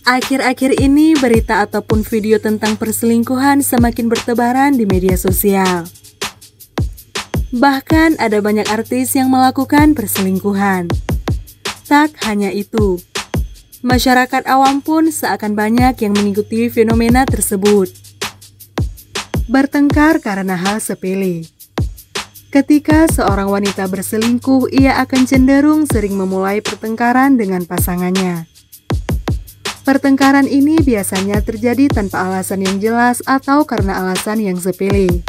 Akhir-akhir ini berita ataupun video tentang perselingkuhan semakin bertebaran di media sosial. Bahkan ada banyak artis yang melakukan perselingkuhan. Tak hanya itu, masyarakat awam pun seakan banyak yang mengikuti fenomena tersebut. Bertengkar karena hal sepele. Ketika seorang wanita berselingkuh, ia akan cenderung sering memulai pertengkaran dengan pasangannya. Pertengkaran ini biasanya terjadi tanpa alasan yang jelas atau karena alasan yang sepele.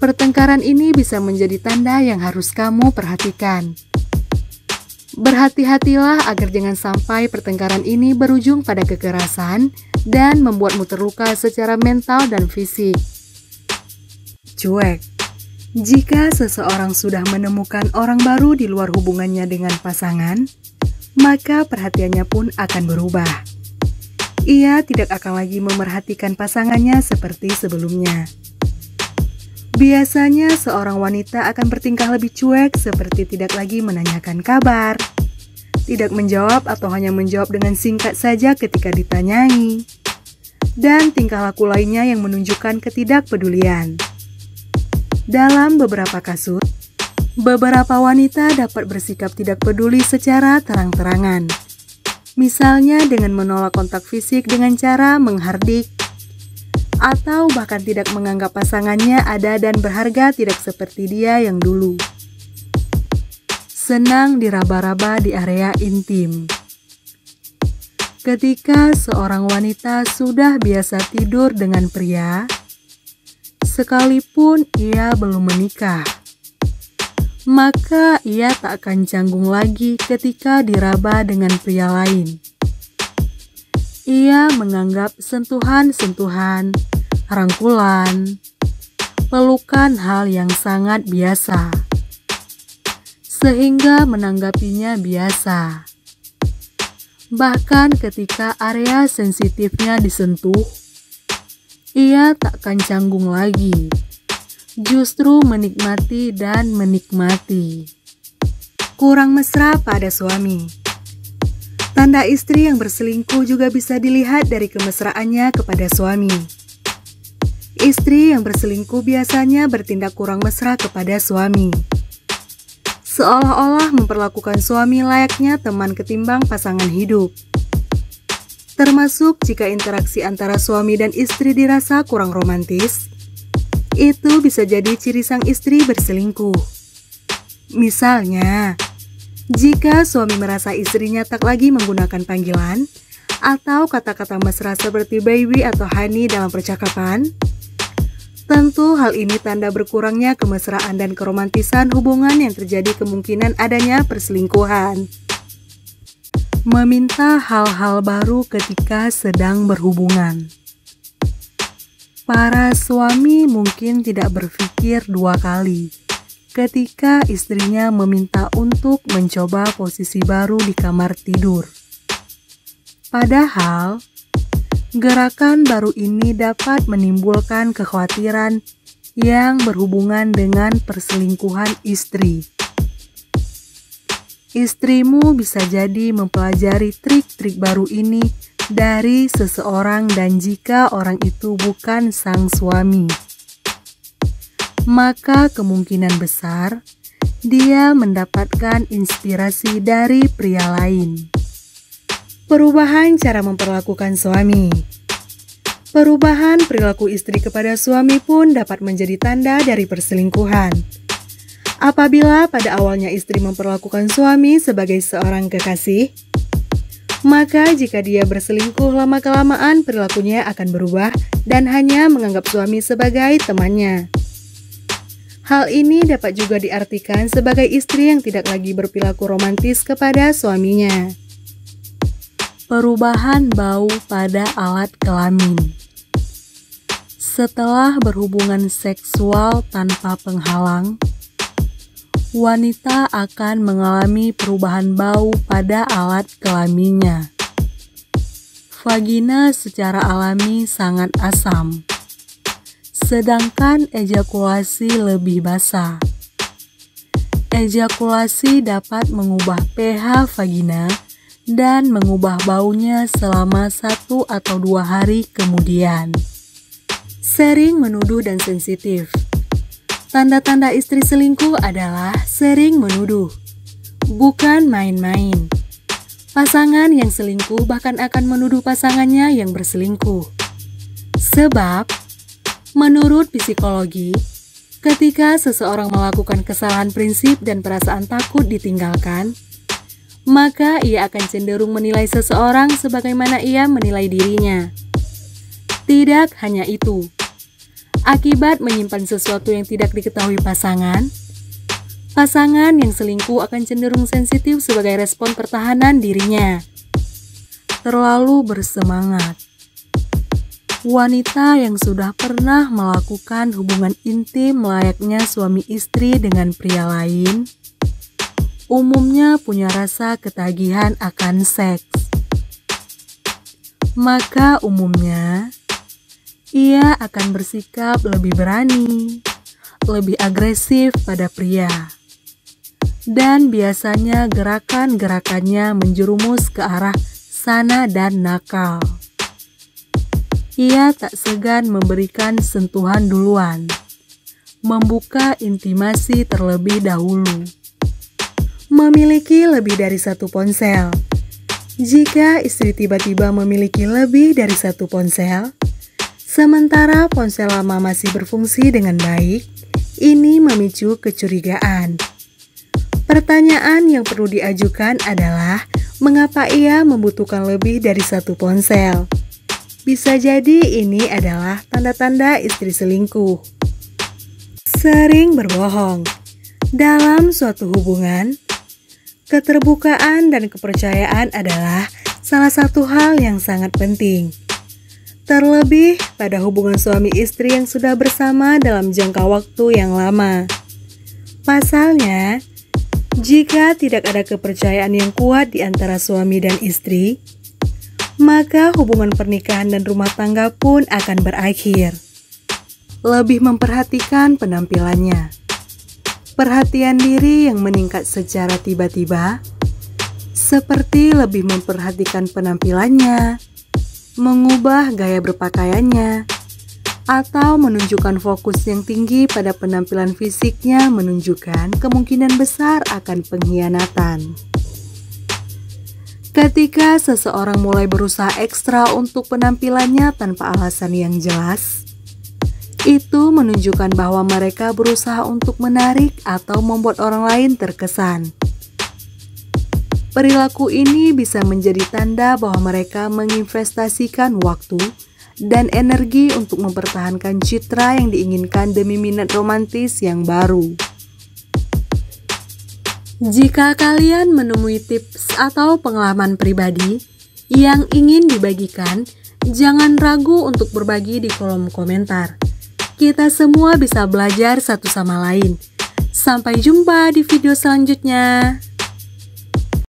Pertengkaran ini bisa menjadi tanda yang harus kamu perhatikan. Berhati-hatilah agar jangan sampai pertengkaran ini berujung pada kekerasan dan membuatmu terluka secara mental dan fisik. Cuek. Jika seseorang sudah menemukan orang baru di luar hubungannya dengan pasangan, maka perhatiannya pun akan berubah. Ia tidak akan lagi memerhatikan pasangannya seperti sebelumnya. Biasanya seorang wanita akan bertingkah lebih cuek, seperti tidak lagi menanyakan kabar, tidak menjawab atau hanya menjawab dengan singkat saja ketika ditanyai, dan tingkah laku lainnya yang menunjukkan ketidakpedulian. Dalam beberapa kasus, beberapa wanita dapat bersikap tidak peduli secara terang-terangan. Misalnya dengan menolak kontak fisik dengan cara menghardik, atau bahkan tidak menganggap pasangannya ada dan berharga tidak seperti dia yang dulu. Senang diraba-raba di area intim. Ketika seorang wanita sudah biasa tidur dengan pria, sekalipun ia belum menikah, maka ia tak akan canggung lagi ketika diraba dengan pria lain. Ia menganggap sentuhan-sentuhan, rangkulan, pelukan hal yang sangat biasa, sehingga menanggapinya biasa. Bahkan ketika area sensitifnya disentuh, ia tak akan canggung lagi. Justru menikmati dan menikmati. Kurang mesra pada suami. Tanda istri yang berselingkuh juga bisa dilihat dari kemesraannya kepada suami. Istri yang berselingkuh biasanya bertindak kurang mesra kepada suami, seolah-olah memperlakukan suami layaknya teman ketimbang pasangan hidup. Termasuk jika interaksi antara suami dan istri dirasa kurang romantis, itu bisa jadi ciri sang istri berselingkuh. Misalnya, jika suami merasa istrinya tak lagi menggunakan panggilan atau kata-kata mesra seperti baby atau honey dalam percakapan, tentu hal ini tanda berkurangnya kemesraan dan keromantisan hubungan yang terjadi kemungkinan adanya perselingkuhan. Meminta hal-hal baru ketika sedang berhubungan. Para suami mungkin tidak berpikir dua kali ketika istrinya meminta untuk mencoba posisi baru di kamar tidur. Padahal, gerakan baru ini dapat menimbulkan kekhawatiran yang berhubungan dengan perselingkuhan istri. Istrimu bisa jadi mempelajari trik-trik baru ini dari seseorang, dan jika orang itu bukan sang suami, maka kemungkinan besar dia mendapatkan inspirasi dari pria lain. Perubahan cara memperlakukan suami. Perubahan perilaku istri kepada suami pun dapat menjadi tanda dari perselingkuhan. Apabila pada awalnya istri memperlakukan suami sebagai seorang kekasih, maka jika dia berselingkuh, lama-kelamaan perilakunya akan berubah dan hanya menganggap suami sebagai temannya. Hal ini dapat juga diartikan sebagai istri yang tidak lagi berperilaku romantis kepada suaminya. Perubahan bau pada alat kelamin. Setelah berhubungan seksual tanpa penghalang, wanita akan mengalami perubahan bau pada alat kelaminnya. Vagina secara alami sangat asam, sedangkan ejakulasi lebih basah. Ejakulasi dapat mengubah pH vagina dan mengubah baunya selama 1 atau 2 hari kemudian. Sering menuduh dan sensitif. Tanda-tanda istri selingkuh adalah sering menuduh, bukan main-main. Pasangan yang selingkuh bahkan akan menuduh pasangannya yang berselingkuh. Sebab, menurut psikologi, ketika seseorang melakukan kesalahan prinsip dan perasaan takut ditinggalkan, maka ia akan cenderung menilai seseorang sebagaimana ia menilai dirinya. Tidak hanya itu, akibat menyimpan sesuatu yang tidak diketahui pasangan yang selingkuh akan cenderung sensitif sebagai respon pertahanan dirinya. Terlalu bersemangat. Wanita yang sudah pernah melakukan hubungan intim layaknya suami istri dengan pria lain, umumnya punya rasa ketagihan akan seks. Maka umumnya, ia akan bersikap lebih berani, lebih agresif pada pria. Dan biasanya gerakan-gerakannya menjerumus ke arah sana dan nakal. Ia tak segan memberikan sentuhan duluan, membuka intimasi terlebih dahulu. Memiliki lebih dari 1 ponsel. Jika istri tiba-tiba memiliki lebih dari 1 ponsel, sementara ponsel lama masih berfungsi dengan baik, ini memicu kecurigaan. Pertanyaan yang perlu diajukan adalah, mengapa ia membutuhkan lebih dari 1 ponsel? Bisa jadi ini adalah tanda-tanda istri selingkuh. Sering berbohong. Dalam suatu hubungan, keterbukaan dan kepercayaan adalah salah satu hal yang sangat penting. Terlebih pada hubungan suami istri yang sudah bersama dalam jangka waktu yang lama. Pasalnya, jika tidak ada kepercayaan yang kuat di antara suami dan istri, maka hubungan pernikahan dan rumah tangga pun akan berakhir. Lebih memperhatikan penampilannya. Perhatian diri yang meningkat secara tiba-tiba, seperti lebih memperhatikan penampilannya, mengubah gaya berpakaiannya, atau menunjukkan fokus yang tinggi pada penampilan fisiknya menunjukkan kemungkinan besar akan pengkhianatan. Ketika seseorang mulai berusaha ekstra untuk penampilannya tanpa alasan yang jelas, itu menunjukkan bahwa mereka berusaha untuk menarik atau membuat orang lain terkesan. Perilaku ini bisa menjadi tanda bahwa mereka menginvestasikan waktu dan energi untuk mempertahankan citra yang diinginkan demi minat romantis yang baru. Jika kalian menemui tips atau pengalaman pribadi yang ingin dibagikan, jangan ragu untuk berbagi di kolom komentar. Kita semua bisa belajar satu sama lain. Sampai jumpa di video selanjutnya.